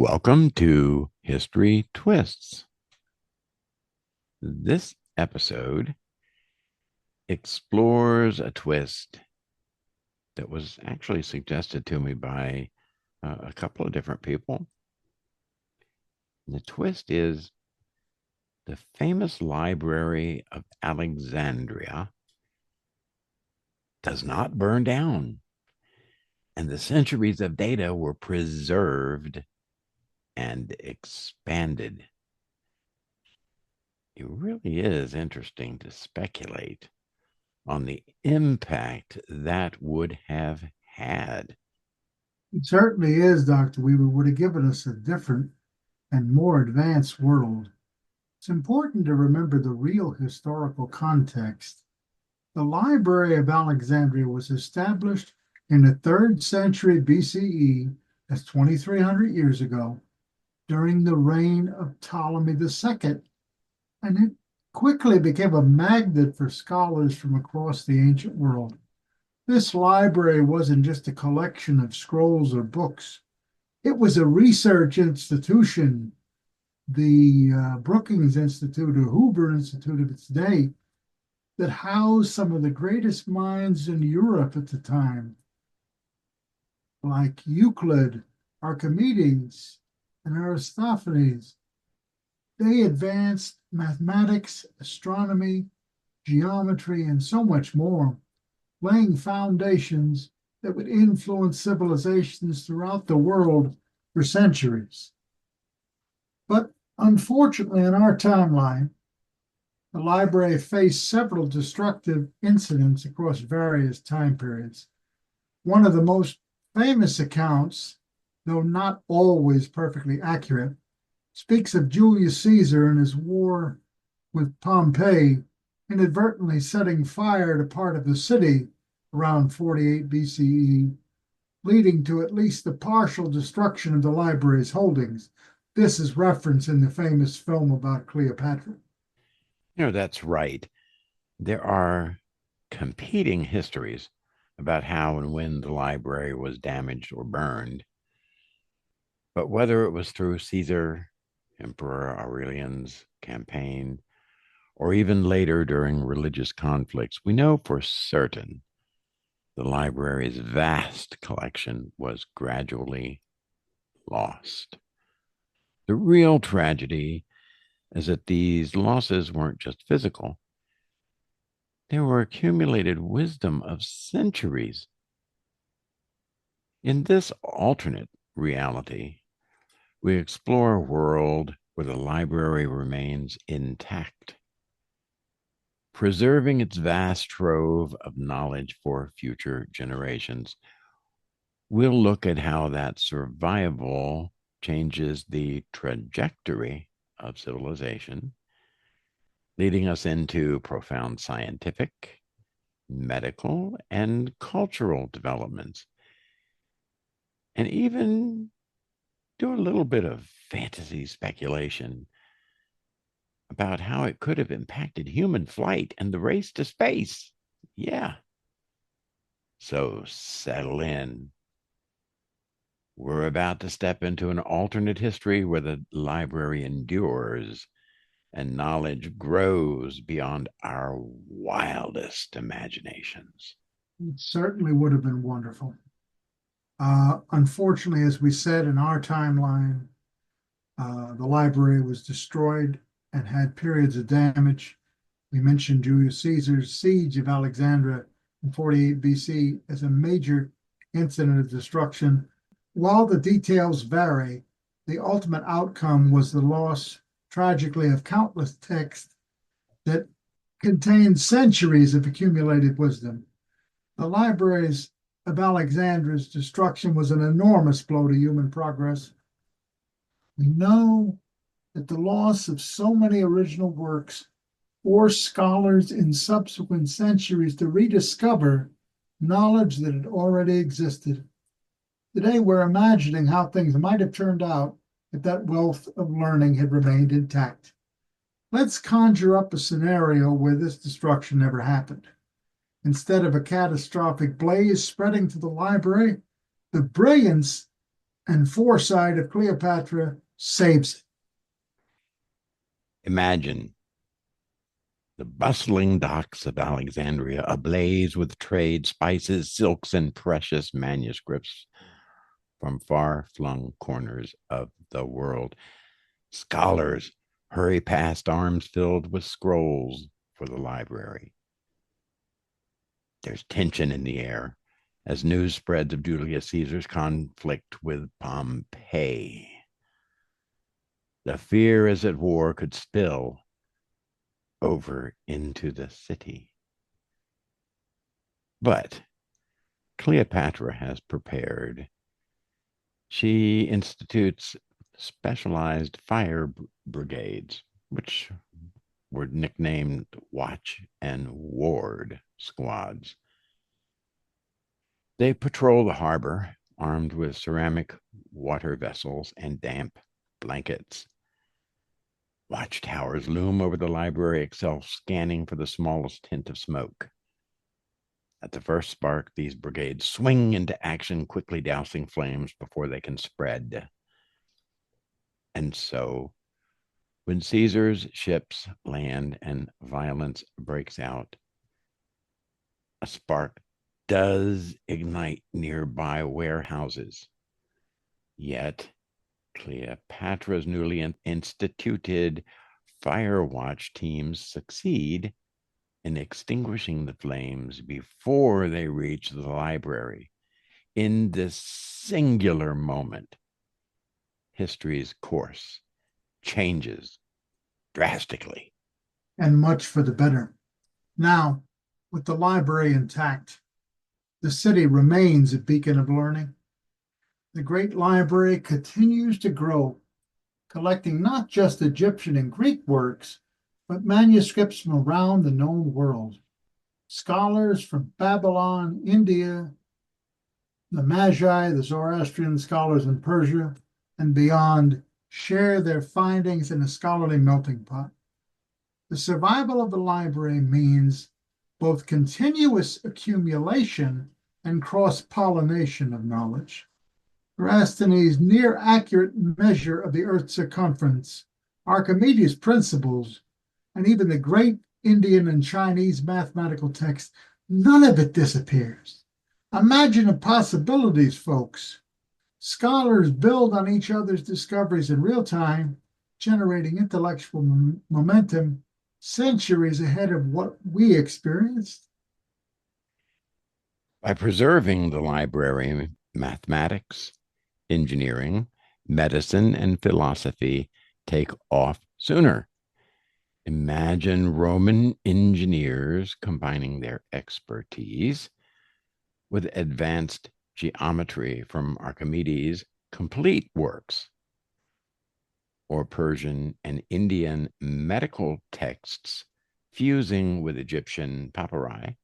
Welcome to History Twists. This episode explores a twist that was actually suggested to me by a couple of different people. The twist is the famous Library of Alexandria does not burn down, and the centuries of data were preserved and expanded. It really is interesting to speculate on the impact that would have had. It certainly is, Dr. Weaver, would have given us a different and more advanced world. It's important to remember the real historical context. The Library of Alexandria was established in the 3rd century BCE, that's 2,300 years ago, during the reign of Ptolemy II, and it quickly became a magnet for scholars from across the ancient world. This library wasn't just a collection of scrolls or books. It was a research institution, the Brookings Institute or Hoover Institute of its day, that housed some of the greatest minds in Europe at the time, like Euclid, Archimedes, and Aristophanes. They advanced mathematics, astronomy, geometry, and so much more, laying foundations that would influence civilizations throughout the world for centuries. But unfortunately, in our timeline, the library faced several destructive incidents across various time periods. One of the most famous accounts, though not always perfectly accurate, speaks of Julius Caesar and his war with Pompey inadvertently setting fire to part of the city around 48 BCE, leading to at least the partial destruction of the library's holdings. This is referenced in the famous film about Cleopatra. That's right. There are competing histories about how and when the library was damaged or burned. But whether it was through Caesar, Emperor Aurelian's campaign, or even later during religious conflicts, we know for certain the library's vast collection was gradually lost. The real tragedy is that these losses weren't just physical, they were accumulated wisdom of centuries. In this alternate reality, we explore a world where the library remains intact, preserving its vast trove of knowledge for future generations. We'll look at how that survival changes the trajectory of civilization, leading us into profound scientific, medical, and cultural developments, and even do a little bit of fantasy speculation about how it could have impacted human flight and the race to space. Yeah. So settle in. We're about to step into an alternate history where the library endures and knowledge grows beyond our wildest imaginations. It certainly would have been wonderful. Unfortunately, as we said in our timeline, the library was destroyed and had periods of damage. We mentioned Julius Caesar's siege of Alexandria in 48 BC as a major incident of destruction. While the details vary, the ultimate outcome was the loss, tragically, of countless texts that contained centuries of accumulated wisdom. The libraries of Alexandria's destruction was an enormous blow to human progress. We know that the loss of so many original works forced scholars in subsequent centuries to rediscover knowledge that had already existed. Today, we're imagining how things might have turned out if that wealth of learning had remained intact. Let's conjure up a scenario where this destruction never happened. Instead of a catastrophic blaze spreading to the library, the brilliance and foresight of Cleopatra saves it. Imagine the bustling docks of Alexandria ablaze with trade, spices, silks, and precious manuscripts from far flung corners of the world. Scholars hurry past, arms filled with scrolls for the library. There's tension in the air as news spreads of Julius Caesar's conflict with Pompey. The fear is that war could spill over into the city. But Cleopatra has prepared. She institutes specialized fire brigades, which were nicknamed Watch and Ward squads. They patrol the harbor armed with ceramic water vessels and damp blankets. Watchtowers loom over the library itself, scanning for the smallest hint of smoke. At the first spark, these brigades swing into action, quickly dousing flames before they can spread. And so, when Caesar's ships land and violence breaks out, a spark does ignite nearby warehouses. Yet, Cleopatra's newly instituted fire watch teams succeed in extinguishing the flames before they reach the library. In this singular moment, history's course changes drastically. And much for the better. Now, with the library intact, the city remains a beacon of learning. The great library continues to grow, collecting not just Egyptian and Greek works, but manuscripts from around the known world. Scholars from Babylon, India, the Magi, the Zoroastrian scholars in Persia, and beyond share their findings in a scholarly melting pot. The survival of the library means both continuous accumulation and cross-pollination of knowledge. Eratosthenes' near accurate measure of the Earth's circumference, Archimedes' principles, and even the great Indian and Chinese mathematical texts, none of it disappears. Imagine the possibilities, folks. Scholars build on each other's discoveries in real time, generating intellectual momentum centuries ahead of what we experienced. By preserving the library, mathematics, engineering, medicine, and philosophy take off sooner. Imagine Roman engineers combining their expertise with advanced geometry from Archimedes' complete works, or Persian and Indian medical texts fusing with Egyptian papyri,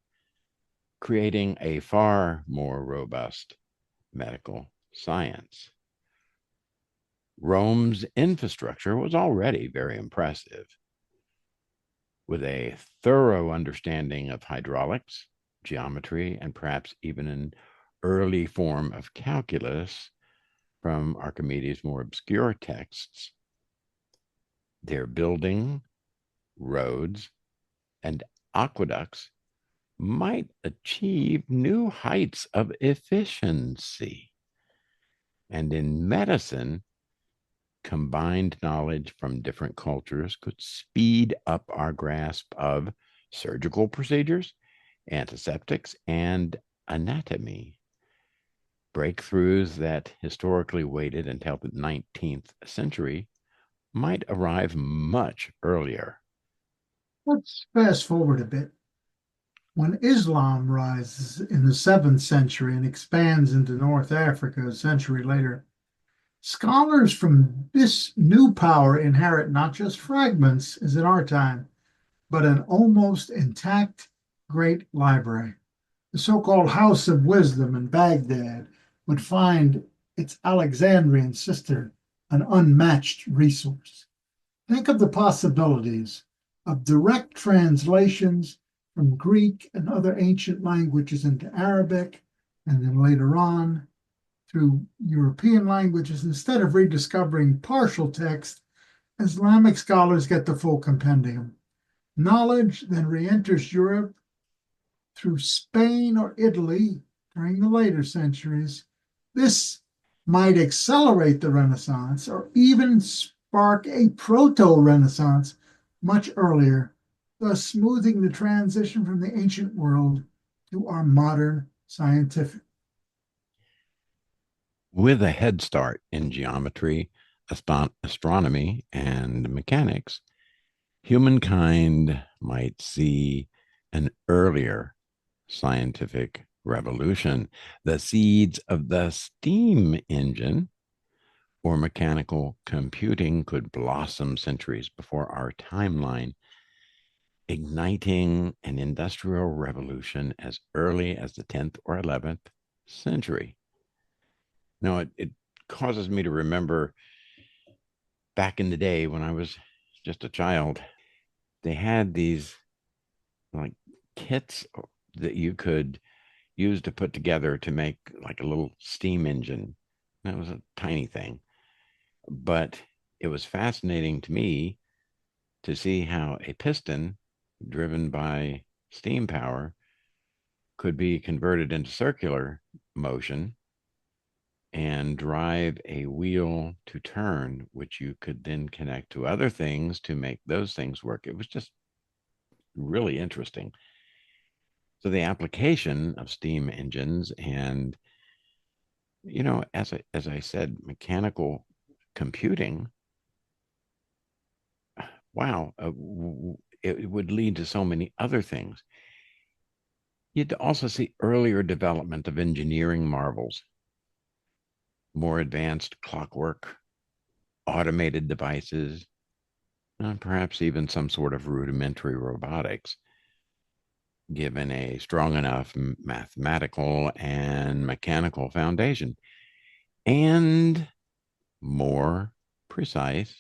creating a far more robust medical science. Rome's infrastructure was already very impressive, with a thorough understanding of hydraulics, geometry, and perhaps even an early form of calculus from Archimedes' more obscure texts. Their building, roads, and aqueducts might achieve new heights of efficiency. And in medicine, combined knowledge from different cultures could speed up our grasp of surgical procedures, antiseptics, and anatomy. Breakthroughs that historically waited until the 19th century might arrive much earlier. Let's fast forward a bit. When Islam rises in the 7th century and expands into North Africa a century later, scholars from this new power inherit not just fragments, as in our time, but an almost intact great library. The so-called House of Wisdom in Baghdad would find its Alexandrian sister an unmatched resource. Think of the possibilities of direct translations from Greek and other ancient languages into Arabic, and then later on through European languages. Instead of rediscovering partial text, Islamic scholars get the full compendium. Knowledge then re-enters Europe through Spain or Italy during the later centuries. This might accelerate the Renaissance or even spark a proto Renaissance much earlier, thus smoothing the transition from the ancient world to our modern scientific. With a head start in geometry, astronomy, and mechanics, humankind might see an earlier scientific revolution. The seeds of the steam engine or mechanical computing could blossom centuries before our timeline, igniting an industrial revolution as early as the 10th or 11th century. Now, it causes me to remember back in the day when I was just a child, they had these like kits that you could use to put together to make like a little steam engine. That was a tiny thing, but it was fascinating to me to see how a piston driven by steam power could be converted into circular motion and drive a wheel to turn, which you could then connect to other things to make those things work. It was just really interesting. So the application of steam engines and, as I said, mechanical computing, wow, it would lead to so many other things. You'd also see earlier development of engineering marvels, more advanced clockwork, automated devices, and perhaps even some sort of rudimentary robotics, given a strong enough mathematical and mechanical foundation, and more precise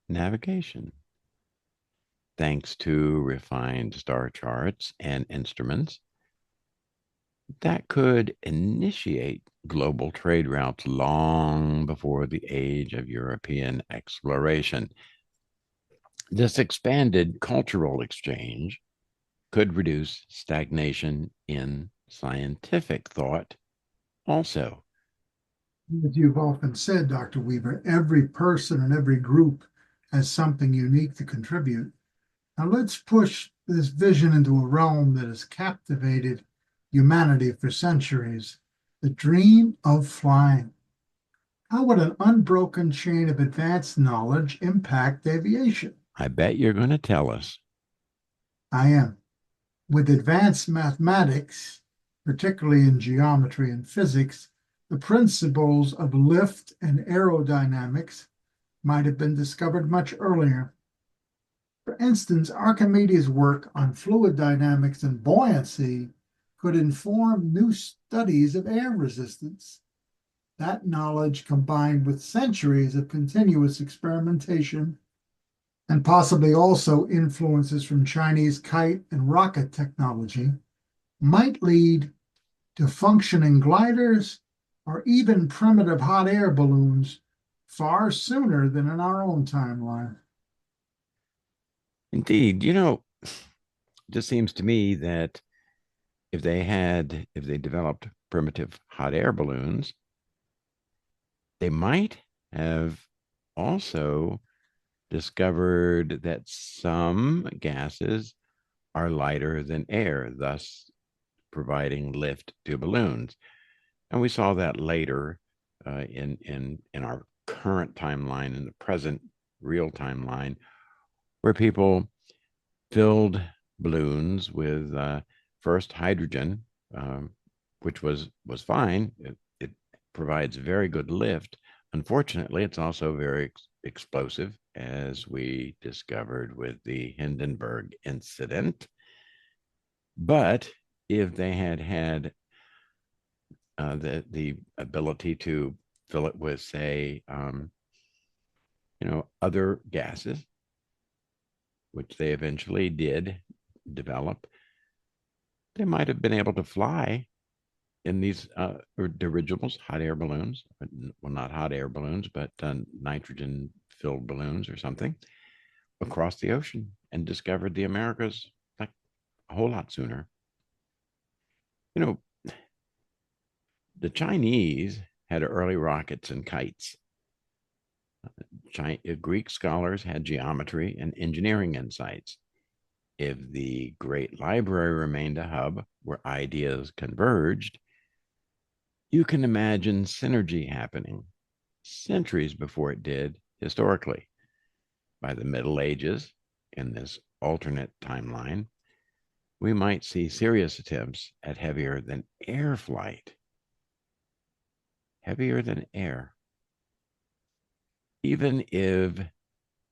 navigation. Thanks to refined star charts and instruments that could initiate global trade routes long before the age of European exploration. This expanded cultural exchange could reduce stagnation in scientific thought also. As you've often said, Dr. Weaver, every person and every group has something unique to contribute. Now let's push this vision into a realm that has captivated humanity for centuries, the dream of flying. How would an unbroken chain of advanced knowledge impact aviation? I bet you're going to tell us. I am. With advanced mathematics, particularly in geometry and physics, the principles of lift and aerodynamics might have been discovered much earlier. For instance, Archimedes' work on fluid dynamics and buoyancy could inform new studies of air resistance. That knowledge, combined with centuries of continuous experimentation, and possibly also influences from Chinese kite and rocket technology, might lead to functioning gliders or even primitive hot air balloons far sooner than in our own timeline. Indeed, it just seems to me that if they developed primitive hot air balloons, they might have also discovered that some gases are lighter than air, thus providing lift to balloons. And we saw that later in our current timeline, in the present real timeline, where people filled balloons with first hydrogen, which was fine. It provides very good lift. Unfortunately, it's also very explosive, as we discovered with the Hindenburg incident. But if they had had the ability to fill it with, say, other gases, which they eventually did develop, they might have been able to fly in these dirigibles, hot air balloons, well, not hot air balloons, but nitrogen filled balloons or something, across the ocean and discovered the Americas like a whole lot sooner. You know, the Chinese had early rockets and kites. Greek scholars had geometry and engineering insights. If the Great Library remained a hub where ideas converged, you can imagine synergy happening centuries before it did historically. By the Middle Ages, in this alternate timeline, we might see serious attempts at heavier than air flight. Heavier than air. Even if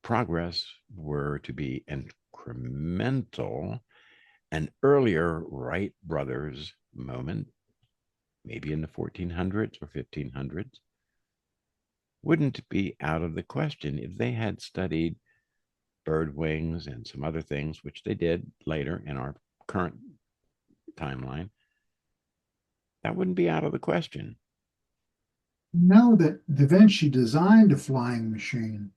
progress were to be incremental, an earlier Wright brothers moment, maybe in the 1400s or 1500s, wouldn't be out of the question if they had studied bird wings and some other things, which they did later in our current timeline. That wouldn't be out of the question. Know that Da Vinci designed a flying machine.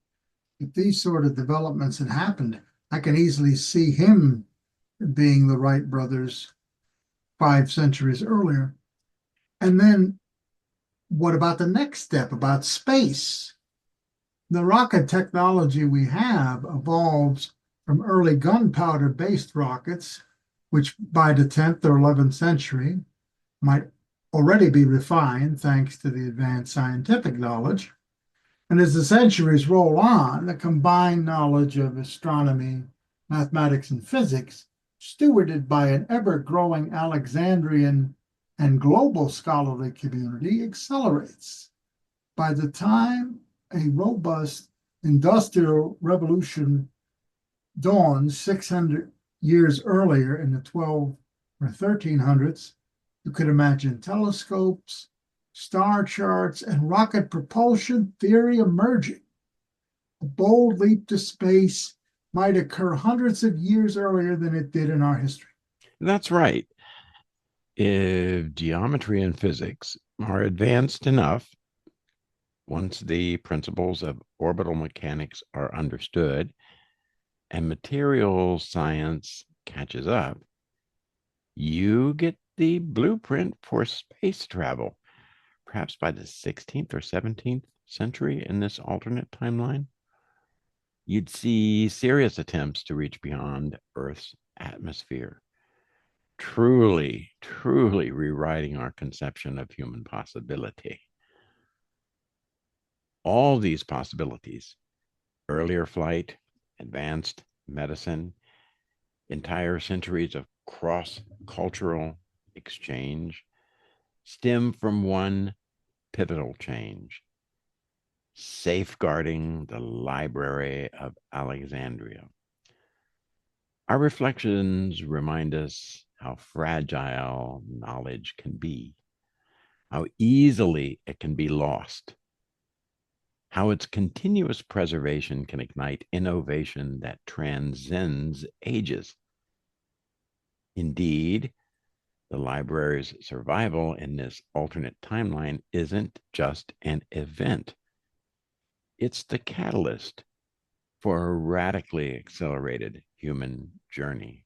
If these sort of developments had happened, I can easily see him being the Wright brothers 5 centuries earlier. And then what about the next step about space? The rocket technology we have evolves from early gunpowder based rockets, which by the 10th or 11th century might already be refined thanks to the advanced scientific knowledge. And as the centuries roll on, the combined knowledge of astronomy, mathematics, and physics, stewarded by an ever growing Alexandrian and global scholarly community, accelerates. By the time a robust industrial revolution dawns 600 years earlier in the 12 or 1300s, you could imagine telescopes, star charts, and rocket propulsion theory emerging. A bold leap to space might occur hundreds of years earlier than it did in our history. That's right. If geometry and physics are advanced enough, once the principles of orbital mechanics are understood and material science catches up, you get the blueprint for space travel, perhaps by the 16th or 17th century in this alternate timeline. You'd see serious attempts to reach beyond Earth's atmosphere, truly rewriting our conception of human possibility. All these possibilities, earlier flight, advanced medicine, entire centuries of cross cultural exchange, stem from one pivotal change: safeguarding the Library of Alexandria. Our reflections remind us how fragile knowledge can be, how easily it can be lost, how its continuous preservation can ignite innovation that transcends ages. Indeed, the library's survival in this alternate timeline isn't just an event, it's the catalyst for a radically accelerated human journey.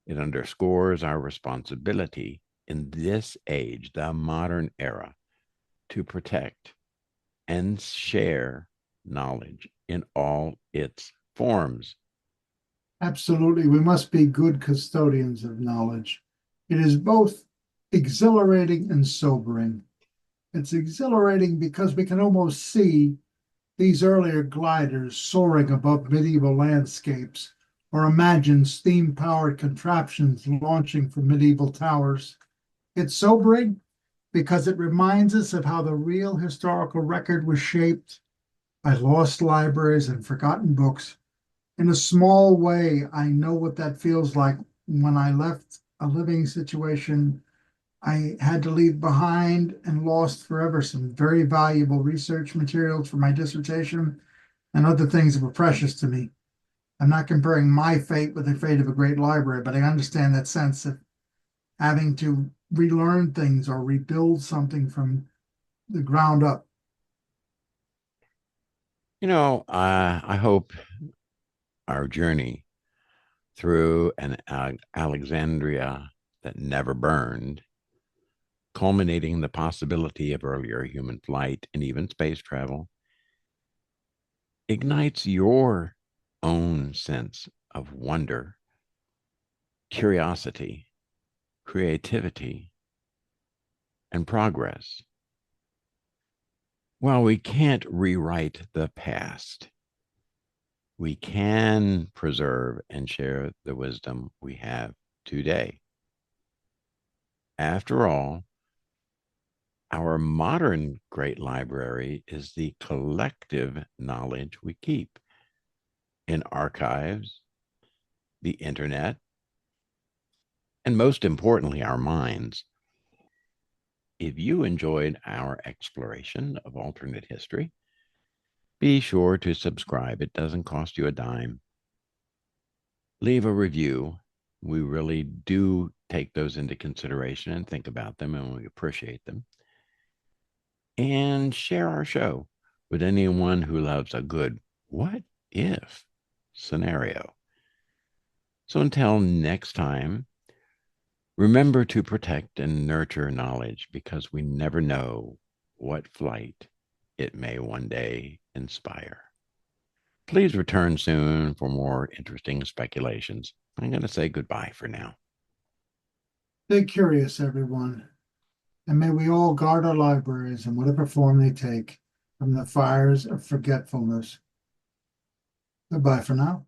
It underscores our responsibility in this age, the modern era, to protect and share knowledge in all its forms. Absolutely, we must be good custodians of knowledge. It is both exhilarating and sobering. It's exhilarating because we can almost see these earlier gliders soaring above medieval landscapes, or imagine steam powered contraptions launching from medieval towers. It's sobering because it reminds us of how the real historical record was shaped by lost libraries and forgotten books. In a small way, I know what that feels like when I left a living situation I had to leave behind and lost forever some very valuable research materials for my dissertation and other things that were precious to me. I'm not comparing my fate with the fate of a great library, but I understand that sense of having to relearn things or rebuild something from the ground up. I hope our journey through an Alexandria that never burned, culminating the possibility of earlier human flight and even space travel, ignites your own sense of wonder, curiosity, creativity, and progress. While we can't rewrite the past, we can preserve and share the wisdom we have today. After all, our modern great library is the collective knowledge we keep in archives, the internet, and most importantly, our minds. If you enjoyed our exploration of alternate history, be sure to subscribe. It doesn't cost you a dime. Leave a review. We really do take those into consideration and think about them, and we appreciate them. And share our show with anyone who loves a good what if scenario. So until next time, remember to protect and nurture knowledge because we never know what flight it may one day inspire. Please return soon for more interesting speculations. I'm going to say goodbye for now. Stay curious, everyone, and may we all guard our libraries in whatever form they take from the fires of forgetfulness. Goodbye for now.